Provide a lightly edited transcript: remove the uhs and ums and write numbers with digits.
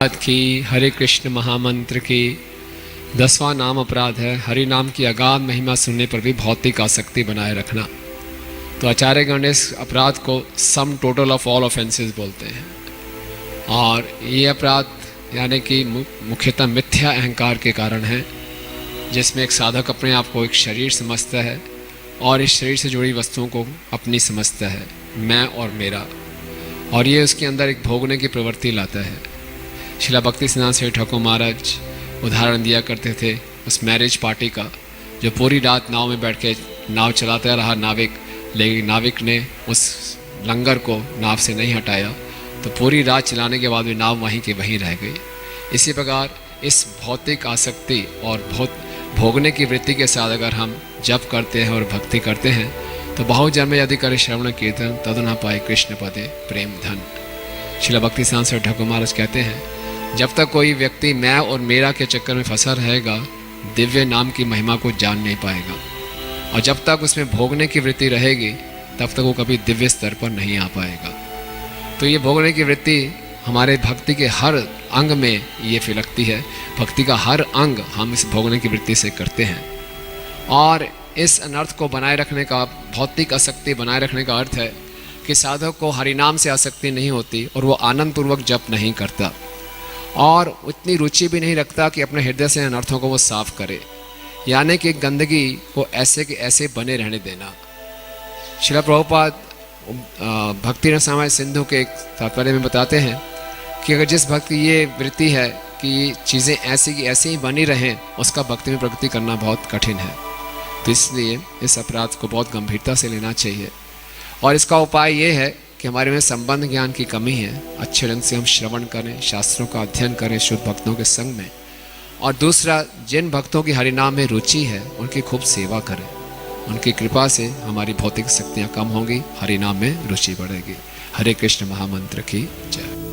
की हरे कृष्ण महामंत्र की 10वां नाम अपराध है हरि नाम की अगाध महिमा सुनने पर भी भौतिक आसक्ति बनाए रखना। तो आचार्य गण इस अपराध को sum total of all offences बोलते हैं। और ये अपराध यानी कि मुख्यतः मिथ्या अहंकार के कारण है, जिसमें एक साधक अपने आप को एक शरीर समझता है और इस शरीर से जुड़ी वस्तुओं को अपनी समझता है, मैं और मेरा, और ये उसके अंदर एक भोगने की प्रवृत्ति लाता है। श्रील भक्ति सिद्धांत श्री ठाकुर महाराज उदाहरण दिया करते थे उस मैरिज पार्टी का, जो पूरी रात नाव में बैठ के नाव चलाता रहा नाविक, लेकिन नाविक ने उस लंगर को नाव से नहीं हटाया, तो पूरी रात चलाने के बाद भी नाव वहीं के वहीं रह गई। इसी प्रकार इस भौतिक आसक्ति और भोगने की वृत्ति के साथ अगर हम जप करते हैं और भक्ति करते हैं तो बहुत जन्म यदि करे श्रवण कीर्तन तद न पाए कृष्ण पदे प्रेम धन। श्रील भक्ति सिद्धांत श्री ठाकुर महाराज कहते हैं, जब तक कोई व्यक्ति मैं और मेरा के चक्कर में फंसा रहेगा, दिव्य नाम की महिमा को जान नहीं पाएगा, और जब तक उसमें भोगने की वृत्ति रहेगी तब तक वो कभी दिव्य स्तर पर नहीं आ पाएगा। तो ये भोगने की वृत्ति हमारे भक्ति के हर अंग में ये फिलकती है। भक्ति का हर अंग हम इस भोगने की वृत्ति से करते हैं। और इस अनर्थ को बनाए रखने का, भौतिक आसक्ति बनाए रखने का अर्थ है कि साधक को हरिनाम से आसक्ति नहीं होती और वो आनंद पूर्वक जप नहीं करता और उतनी रुचि भी नहीं रखता कि अपने हृदय से अनर्थों को वो साफ करे, यानी कि गंदगी को ऐसे के ऐसे बने रहने देना। श्रील प्रभुपाद भक्ति रसायन सिंधु के एक तात्पर्य में बताते हैं कि अगर जिस भक्त की ये वृत्ति है कि चीज़ें ऐसी की ऐसी ही बनी रहें, उसका भक्ति में प्रगति करना बहुत कठिन है। तो इसलिए इस अपराध को बहुत गंभीरता से लेना चाहिए। और इसका उपाय ये है कि हमारे में संबंध ज्ञान की कमी है, अच्छे ढंग से हम श्रवण करें, शास्त्रों का अध्ययन करें शुद्ध भक्तों के संग में। और दूसरा, जिन भक्तों की हरिनाम में रुचि है उनकी खूब सेवा करें, उनकी कृपा से हमारी भौतिक शक्तियाँ कम होंगी, हरिनाम में रुचि बढ़ेगी। हरे कृष्ण महामंत्र की जय।